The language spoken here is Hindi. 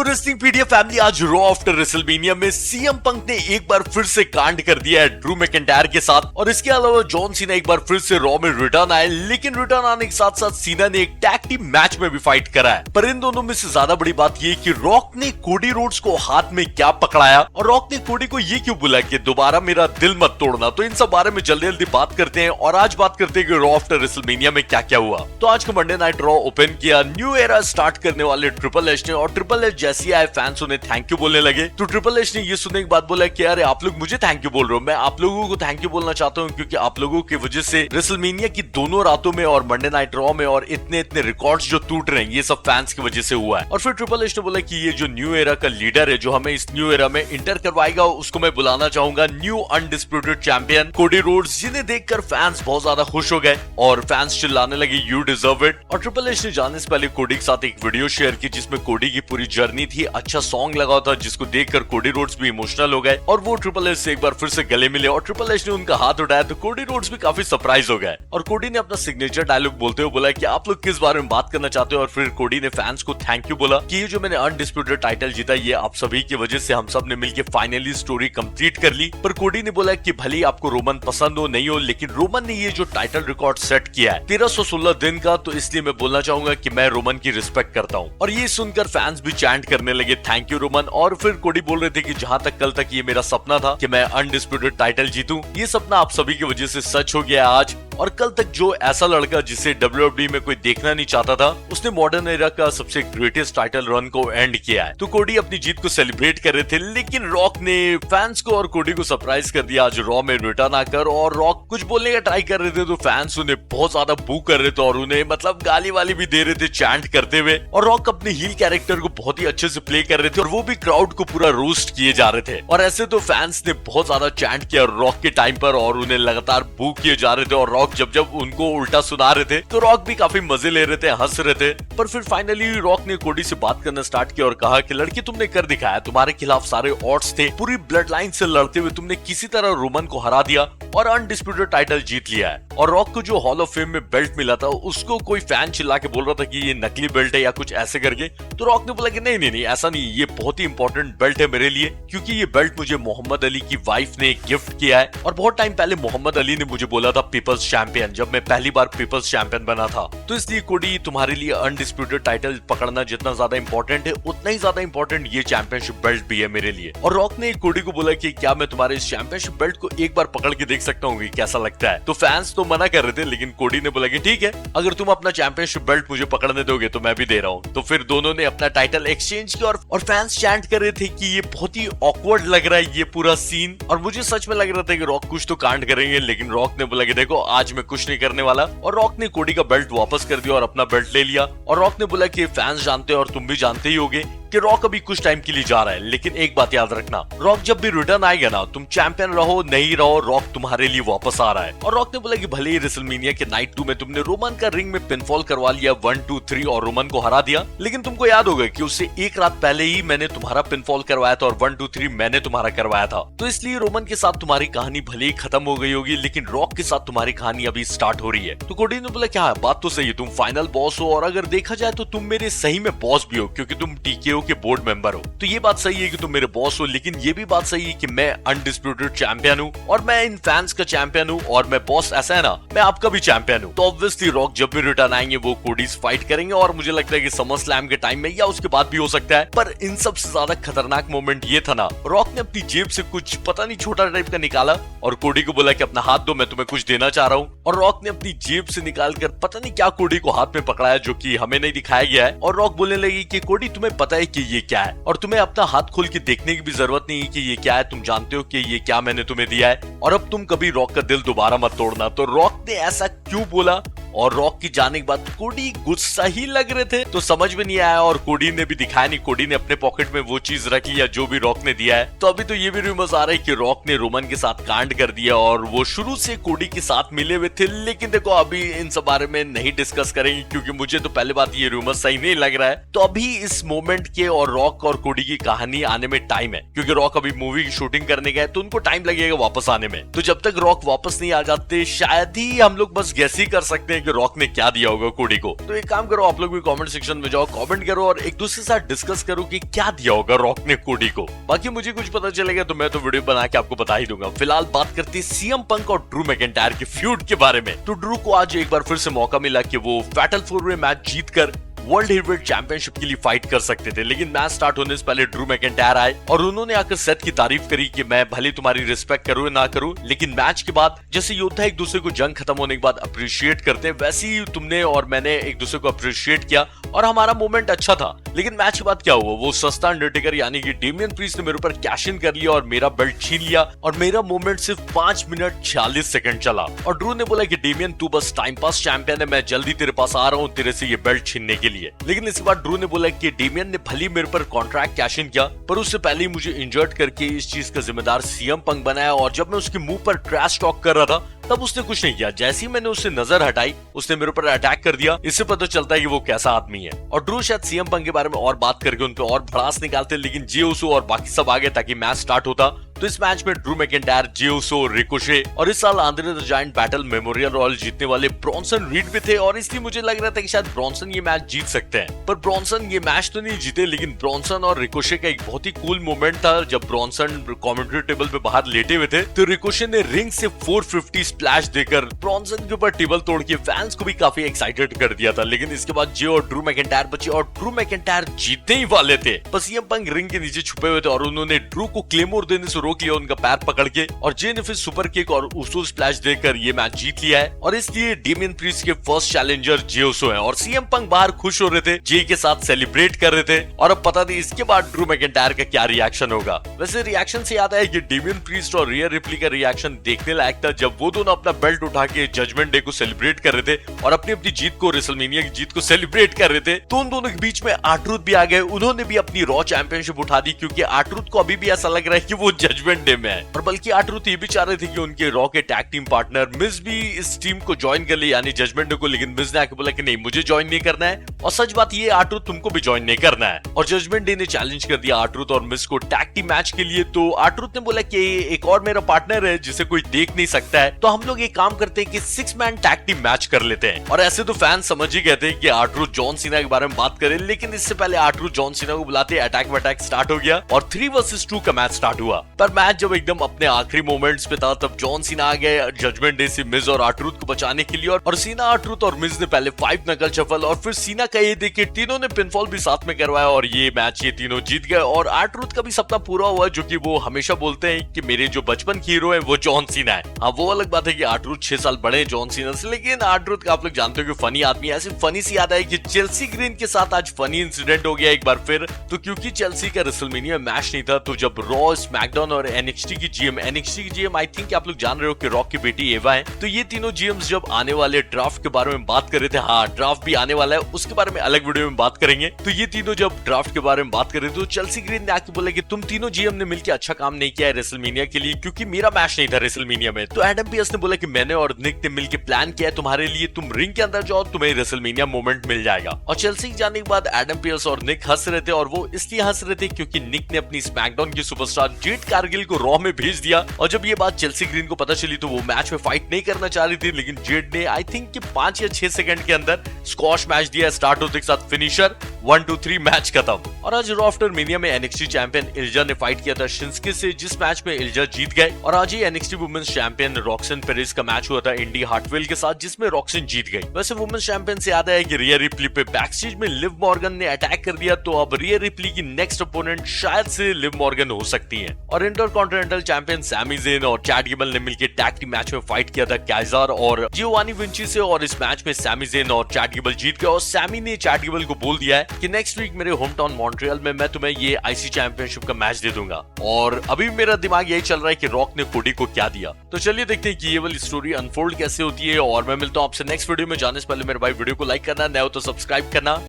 तो रेसलिंग पीडिया फैमिली, आज रॉ आफ्टर रेसलमेनिया में सीएम पंक ने एक बार फिर से कांड कर दिया है ड्रू मैकिंटायर के साथ, और इसके अलावा जॉन सीना एक बार फिर से रॉ में रिटर्न आए। लेकिन रिटर्न आने के साथ साथ सीना ने एक टैग टीम मैच में भी फाइट करा है। पर इन दोनों में से ज्यादा बड़ी बात ये कि रॉक ने कोडी रोड्स को हाथ में क्या पकड़ाया, और रॉक ने कोडी को ये क्यों बोला कि दोबारा मेरा दिल मत तोड़ना। तो इन सब बारे में जल्दी जल्दी बात करते हैं, और आज बात करते हैं कि रॉ आफ्टर रेसलमेनिया में क्या क्या हुआ। तो आज का मंडे नाइट रॉ ओपन किया न्यू एरा स्टार्ट करने वाले ट्रिपल एच ने, और ट्रिपल एच जैसे आए फैंस उन्हें थैंक यू बोलने लगे। तो ट्रिपल एच ने ये सुनने के बाद बोला कि अरे आप लोग मुझे थैंक यू बोल रहे हो, मैं आप लोगों को थैंक यू बोलना चाहता हूँ, क्योंकि आप लोगों की वजह से रेसलमेनिया की दोनों रातों में और मंडे नाइट रॉ में और इतने इतने रिकॉर्ड्स जो टूट रहे हैं, ये सब फैंस की वजह से हुआ है। और फिर ट्रिपल एच ने बोला कि ये जो न्यू एरा का लीडर है, जो हमें इस न्यू एरा में इंटर करवाएगा, उसको मैं बुलाना चाहूंगा new undisputed champion Cody Rhodes, जिन्हें देखकर फैंस बहुत ज्यादा खुश हो गए और फैंस चिल्लाने लगे यू डिजर्व इट। और ट्रिपल एच ने जाने से पहले कोडी के साथ एक वीडियो शेयर की जिसमें कोडी की पूरी जर्नी थी, अच्छा सॉन्ग लगा था जिसको देखकर कोडी रोड्स भी इमोशनल हो गए, और वो ट्रिपल एच से एक बार फिर से गले मिले, और ट्रिपल एच ने उनका हाथ उठाया तो कोडी रोड्स भी काफी सरप्राइज हो गए। और कोडी ने अपना सिग्नेचर डायलॉग बोलते हुए बोला कि आप लोग किस बारे में बात करना चाहते हो, और फिर कोडी ने फैंस को थैंक यू बोला कि ये जो मैंने अनडिस्प्यूटेड टाइटल जीता, ये आप सभी की वजह से हम सब ने मिलकर फाइनली स्टोरी कंप्लीट कर ली। पर कोडी ने बोला कि भले आपको रोमन पसंद हो नहीं हो, लेकिन रोमन ने ये जो टाइटल रिकॉर्ड सेट किया है 1316 दिन का, तो इसलिए मैं बोलना चाहूंगा कि मैं रोमन की रिस्पेक्ट करता हूँ। और ये सुनकर फैंस भी चैंट करने लगे थैंक यू रोमन। और फिर कोडी बोल रहे थे कि जहां तक कल तक ये मेरा सपना था कि मैं अनडिस्प्यूटेड टाइटल जीतूं, ये सपना आप सभी की वजह से सच हो गया आज। और कल तक जो ऐसा लड़का जिसे WWE में कोई देखना नहीं चाहता था, उसने मॉडर्न एरा का सबसे ग्रेटेस्ट टाइटल रन को एंड किया है। तो कोडी अपनी जीत को सेलिब्रेट कर रहे थे, लेकिन रॉक ने फैंस को और कोडी को सरप्राइज कर दिया आज रॉ में रिटर्न आकर। और रॉक कुछ बोलने का ट्राई कर रहे थे तो फैंस उन्हें बहुत ज्यादा बू कर रहे थे और उन्हें मतलब गाली वाली भी दे रहे थे चैंट करते हुए। और रॉक अपने हील कैरेक्टर को बहुत ही अच्छे से प्ले कर रहे थे, और वो भी क्राउड को पूरा रोस्ट किए जा रहे थे। और ऐसे तो फैंस ने बहुत ज्यादा चैंट किया रॉक के टाइम पर, और उन्हें लगातार बू किए जा रहे थे। और रॉक जब जब उनको उल्टा सुना रहे थे तो रॉक भी काफी मजे ले रहे थे, हंस रहे थे। पर फिर फाइनली रॉक ने कोडी से बात करना स्टार्ट किया और कहा कि लड़की तुमने कर दिखाया, तुम्हारे खिलाफ सारे ऑड्स थे, पूरी ब्लड लाइन से लड़ते हुए तुमने किसी तरह रोमन को हरा दिया और अनडिस्प्यूटेड टाइटल जीत लिया है। और रॉक को जो हॉल ऑफ फेम में बेल्ट मिला था, उसको कोई फैन चिल्ला के बोल रहा था कि ये नकली बेल्ट है या कुछ ऐसे करके। तो रॉक ने बोला कि नहीं नहीं नहीं, ऐसा नहीं, ये बहुत ही इंपॉर्टेंट बेल्ट है मेरे लिए, क्योंकि ये बेल्ट मुझे मोहम्मद अली की वाइफ ने गिफ्ट किया है। और बहुत टाइम पहले मोहम्मद अली ने मुझे बोला था पीपल्स चैंपियन, जब मैं पहली बार पीपल्स चैंपियन बना था। तो इसलिए कोडी, तुम्हारे लिए अनडिस्प्यूटेड टाइटल पकड़ना जितना ज्यादा इंपॉर्टेंट है, उतना ही ज्यादा इंपॉर्टेंट ये चैंपियनशिप बेल्ट भी है मेरे लिए। और रॉक ने कोडी को बोला कि क्या मैं तुम्हारे इस चैंपियनशिप बेल्ट को एक बार पकड़ के देख सकता हूँ, कैसा लगता है। तो फैंस तो मना कर रहे थे, लेकिन कोडी ने बोला कि ठीक है, अगर तुम अपना चैंपियनशिप बेल्ट मुझे पकड़ने दोगे तो मैं भी दे रहा हूँ। तो फिर दोनों ने अपना टाइटल एक्सचेंज किया, और फैंस चैंट कर रहे थे कि ये बहुत ही ऑकवर्ड लग रहा है ये पूरा सीन। और मुझे सच में लग रहा था कि रॉक कुछ तो कांड करेंगे, लेकिन रॉक ने बोला कि देखो आज मैं कुछ नहीं करने वाला। और रॉक ने कोडी का बेल्ट वापस कर दिया और अपना बेल्ट ले लिया। और रॉक ने बोला कि फैंस जानते हैं और तुम भी जानते ही होगे कि रॉक अभी कुछ टाइम के लिए जा रहा है, लेकिन एक बात याद रखना, रॉक जब भी रिटर्न आएगा ना, तुम चैंपियन रहो नहीं रहो, रॉक तुम्हारे लिए वापस आ रहा है। और रॉक ने बोला कि भले ही रेसलमेनिया के नाइट 2 में तुमने रोमन का रिंग में पिनफॉल करवा लिया 1, 2, 3 और रोमन को हरा दिया, लेकिन तुमको याद होगा कि उससे एक रात पहले ही मैंने तुम्हारा पिनफॉल करवाया था और 1, 2, 3 मैंने तुम्हारा करवाया था। तो इसलिए रोमन के साथ तुम्हारी कहानी भले ही खत्म हो गई होगी, लेकिन रॉक के साथ तुम्हारी कहानी अभी स्टार्ट हो रही है। तो कोडी ने बोला क्या बात तो सही है, तुम फाइनल बॉस हो, और अगर देखा जाए तो तुम मेरे सही में बॉस भी हो, क्योंकि तुम टीकेओ के बोर्ड मेंबर हो। तो ये बात सही है कि तुम मेरे बॉस हो, लेकिन ये भी बात सही है कि मैं अनडिस्प्यूटेड चैंपियन हूँ, और मैं इन फैंस का चैंपियन हूँ, और मैं बॉस ऐसा है ना, मैं आपका भी चैंपियन हूँ। तो ऑब्वियसली रॉक जब भी रिटर्न आएंगे वो कोडी से फाइट करेंगे, और मुझे लगता है कि समर स्लैम के टाइम में या उसके बाद भी हो सकता है। पर इन सबसे ज्यादा खतरनाक मोमेंट ये था ना, रॉक ने अपनी जेब से कुछ पता नहीं छोटा टाइप का निकाला और कोडी को बोला कि अपना हाथ दो, मैं तुम्हें कुछ देना चाह रहा हूँ। और रॉक ने अपनी जेब से निकालकर पता नहीं क्या कोडी को हाथ में पकड़ाया, जो कि हमें नहीं दिखाया गया है। और रॉक बोलने लगी कि कोडी तुम्हें पता है कि ये क्या है, और तुम्हें अपना हाथ खोल के देखने की भी जरूरत नहीं है कि ये क्या है, तुम जानते हो कि ये क्या मैंने तुम्हें दिया है, और अब तुम कभी रॉक का दिल दोबारा मत तोड़ना। तो रॉक ने ऐसा क्यों बोला, और रॉक की जाने के बाद कोडी गुस्सा ही लग रहे थे, तो समझ में नहीं आया। और कोडी ने भी दिखाया नहीं, कोडी ने अपने पॉकेट में वो चीज रख लिया जो भी रॉक ने दिया है। तो अभी तो ये भी रूमर्स आ रहा है कि रॉक ने रोमन के साथ कांड कर दिया, और वो शुरू से कोडी के साथ मिले हुए थे। लेकिन देखो अभी इन सब बारे में नहीं डिस्कस करेंगे, क्योंकि मुझे तो पहले बात ये रूमर सही नहीं लग रहा है। तो अभी इस मोमेंट के और रॉक और कोडी की कहानी आने में टाइम है, क्योंकि रॉक अभी मूवी की शूटिंग करने गए, तो उनको टाइम लगेगा वापस आने में। तो जब तक रॉक वापस नहीं आ जाते, शायद ही हम लोग बस गैस ही कर सकते हैं हैं कि रॉक ने क्या दिया होगा कोडी को। तो एक काम करो, आप लोग भी कमेंट सेक्शन में जाओ, कमेंट करो और एक दूसरे के साथ डिस्कस करो कि क्या दिया होगा रॉक ने कोडी को। बाकी मुझे कुछ पता चलेगा तो मैं तो वीडियो बना के आपको बता ही दूंगा। फिलहाल बात करते हैं सीएम पंक और ड्रू मैकिंटायर के फ्यूड के बारे में। तो ड्रू को आज एक बार फिर से मौका मिला कि वो फैटल 4-वे मैच जीतकर वर्ल्ड हेवीवेट चैंपियनशिप के लिए फाइट कर सकते थे, लेकिन मैच स्टार्ट होने से पहले ड्रू मैकिंटायर आए और उन्होंने आकर सेथ की तारीफ करी कि मैं भले तुम्हारी रिस्पेक्ट करूं ना करूं, लेकिन मैच के बाद जैसे योद्धा एक दूसरे को जंग खत्म होने के बाद अप्रिशिएट करते हैं, वैसे ही तुमने और मैंने एक दूसरे को अप्रिशिएट किया और हमारा मोमेंट अच्छा था। लेकिन मैच के बाद क्या हुआ, वो सस्ता अंडरटेकर यानी कि डेमियन प्रीस्ट ने मेरे ऊपर कैश इन कर लिया और मेरा बेल्ट छीन लिया और मेरा मोमेंट सिर्फ 5 मिनट 46 सेकंड चला। और ड्रू ने बोला कि डेमियन तू बस टाइम पास चैंपियन है, मैं जल्दी तेरे पास आ रहा हूँ तेरे से ये बेल्ट छीनने के लिए। लेकिन इसके बाद ड्रू ने बोला कि डेमियन ने भली मेरे पर कॉन्ट्रैक्ट कैश इन किया, पर उससे पहले ही मुझे इंजर्ड करके इस चीज का जिम्मेदार सीएम पंक बनाया और जब मैं उसके मुंह पर ट्रैश टॉक कर रहा था तब उसने कुछ नहीं किया। जैसे ही मैंने उससे नजर हटाई उसने मेरे ऊपर अटैक कर दिया। इससे पता चलता है कि वो कैसा आदमी है। और ड्रू शायद सीएम पंक के बारे में और बात करके उन पे और भड़ास निकालते, लेकिन जे उसो और बाकी सब आ गए ताकि मैच स्टार्ट होता। तो इस मैच में ड्रू मैकिंटायर, जे उसो, रिकोशे और इस साल Andre the giant battle memorial royal जीतने वाले ब्रॉन्सन रीड भी थे और इसलिए मुझे लग रहा था कि शायद ब्रॉन्सन ये मैच जीत सकते हैं। पर ब्रॉन्सन ये मैच तो नहीं जीते, लेकिन ब्रॉन्सन और रिकोशे का एक बहुत ही कूल मोमेंट था। जब ब्रॉन्सन कमेंट्री टेबल पे बाहर लेटे हुए थे तो रिकोशे ने रिंग से 450 स्प्लैश देकर ब्रॉन्सन के ऊपर टेबल तोड़ के फैंस को भी काफी एक्साइटेड कर दिया था। लेकिन इसके बाद जे और ड्रू मैकिंटायर बचे और ड्रू मैकिंटायर जीतने ही वाले थे, पर सीएम पंक रिंग के नीचे छुपे हुए थे और उन्होंने ड्रू को क्लेमोर देने से रोक लिया उनका पैर पकड़ के, और जे ने फिर सुपर किक और उसो स्प्लैश देकर ये मैच जीत लिया है। और इसलिए डेमियन प्रीस्ट के फर्स्ट चैलेंजर जे उसो हैं और सीएम पंक बाहर खुश हो रहे थे, जे के साथ सेलिब्रेट कर रहे थे। और अब पता नहीं इसके बाद ड्रू मैकिंटायर का क्या रिएक्शन होगा। वैसे रिएक्शन से याद आया कि डेमियन प्रीस्ट और रिया रिप्ली का रिएक्शन देखने लायक था जब वो दोनों अपना बेल्ट उठा के जजमेंट डे को सेलिब्रेट कर रहे थे और अपनी अपनी जीत को, रेसलमेनिया की जीत को सेलिब्रेट कर रहे थे। तो उन दोनों के बीच में आर्ट्रूथ भी आ गए, उन्होंने भी अपनी रॉ चैंपियनशिप उठा दी क्योंकि आर्ट्रूथ को अभी भी ऐसा लग रहा है कि वो जजमेंट डे में है। और बल्कि आर्ट्रूथ ये भी चाह रहे थे कि उनके रॉ के टैग टीम पार्टनर मिज भी इस टीम को ज्वाइन कर ले यानी जजमेंट डे को, लेकिन मिज ने आके बोला कि नहीं मुझे ज्वाइन नहीं करना है। और सच बात ये आर्ट्रूथ तुमको भी ज्वाइन नहीं करना है। और जजमेंट डे ने चैलेंज कर दिया आर्ट्रूथ और मिज को टैग टीम मैच के लिए। तो आर्ट्रूथ ने बोला कि एक और मेरा पार्टनर है जिसे कोई देख नहीं सकता है, तो हम लोग एक काम करते हैं कि 6 मैन टैग टीम मैच कर लेते हैं। और ऐसे तो फैंस समझ ही गए थे कि आर्ट्रूथ जॉन सीना के बारे में बात करें, लेकिन इससे पहले आर्ट्रूथ जॉन सीना को बुलाते अटैक वैटैक स्टार्ट हो गया और 3 वर्सेस 2 का मैच स्टार्ट हुआ। पर मैच जब एकदम अपने आखिरी मोमेंट्स पे था तब जॉन सीना आ गए जजमेंट डे से मिज और आर्ट्रूथ को बचाने के लिए। और सीना, आर्ट्रूथ और मिज ने पहले 5 नकल शफल और फिर सीना का ये देख के तीनों ने पिनफॉल भी साथ में करवाया और ये मैच ये तीनों जीत गए। और आर्ट्रूथ का भी सपना पूरा हुआ जो कि वो हमेशा बोलते हैं कि मेरे जो बचपन की हीरो है वो जॉन सीना है। हाँ वो अलग बात है कि आर्ट्रूथ 6 साल बड़े हैं जॉन सीना से, लेकिन आर्ट्रूथ का आप लोग जानते हो कि फनी आदमी है। ऐसे फनी सी याद है कि चेल्सी ग्रीन के साथ आज फनी इंसिडेंट हो गया एक बार फिर। तो क्योंकि चेल्सी का रेसलमेनिया मैच नहीं था तो जब रॉ, स्मैकडाउन और एनएक्सटी की जीएम आई थिंक आप लोग जान रहे हो कि रॉक की बेटी एवा है, तो ये तीनों जीएम्स जब आने वाले ड्राफ्ट के बारे में बात कर रहे थे, हाँ ड्राफ्ट भी आने वाला है उसके बारे में अलग वीडियो में बात करेंगे। तो ये तीनों जब ड्राफ्ट के बारे में बात कर रहे थे तो चेल्सी ग्रीन ने आके बोला कि तुम तीनों जीएम ने मिलकर अच्छा काम नहीं किया है रेसलमेनिया के लिए क्योंकि मेरा मैच नहीं था रेसलमेनिया में। तो एडम पियर्स ने बोला कि मैंने और निक ने मिलकर प्लान किया है तुम्हारे लिए, तुम रिंग के अंदर जाओ तुम्हें रेसलमेनिया मोमेंट मिल जाएगा। और चेल्सी जाने के बाद एडम पियर्स और निक हंस रहे थे और वो इसलिए हंस रहे थे क्योंकि निक ने अपनी स्मैकडाउन की सुपरस्टार जेड कारगिल को रॉ में भेज दिया। और जब ये बात चेल्सी ग्रीन को पता चली तो वो मैच में फाइट नहीं करना चाह रही थी, लेकिन जेड ने आई थिंक 5 या 6 सेकंड के अंदर स्क्वॉश मैच दिया, स्टार्ट होते के साथ फिनिशर, 1 2 3 मैच खत्म। और आज रॉ आफ्टर मेनिया में एनएक्सटी चैंपियन इल्जा ने फाइट किया था शिंस्के से, जिस मैच में इल्जा जीत गए। और आज ही एनएक्सटी वुमेन्स चैंपियन रॉक्सन पेरेज का मैच हुआ था इंडी हार्टवेल के साथ जिसमें रॉक्सन जीत गई। वैसे वुमेन्स चैंपियन से याद आया कि रिया रिप्ली पे बैकस्टेज में लिव मॉर्गन ने अटैक कर दिया, तो अब रिया रिप्ली की नेक्स्ट अपोनेंट शायद से लिव मॉर्गन हो सकती है। और इंटरकॉन्टिनेंटल चैंपियन सैमी ज़ेन और चैड गेबल ने मिलकर टैग टीम मैच में फाइट किया था काइजर और जियोवानी विंची से, और इस मैच में सैमी ज़ेन और चैड गेबल जीत गए। और सैमी ने चैड गेबल को बोल दिया है कि नेक्स्ट वीक मेरे होम टाउन मॉन्ट्रियल में मैं तुम्हें ये आईसी चैंपियनशिप का मैच दे दूंगा। और अभी मेरा दिमाग यही चल रहा है कि रॉक ने कोडी को क्या दिया। तो चलिए देखते हैं कि ये वाली स्टोरी अनफोल्ड कैसे होती है। और मैं मिलता हूँ आपसे नेक्स्ट वीडियो में। जाने से पहले मेरे भाई वीडियो को लाइक करना, नया हो तो सब्सक्राइब करना।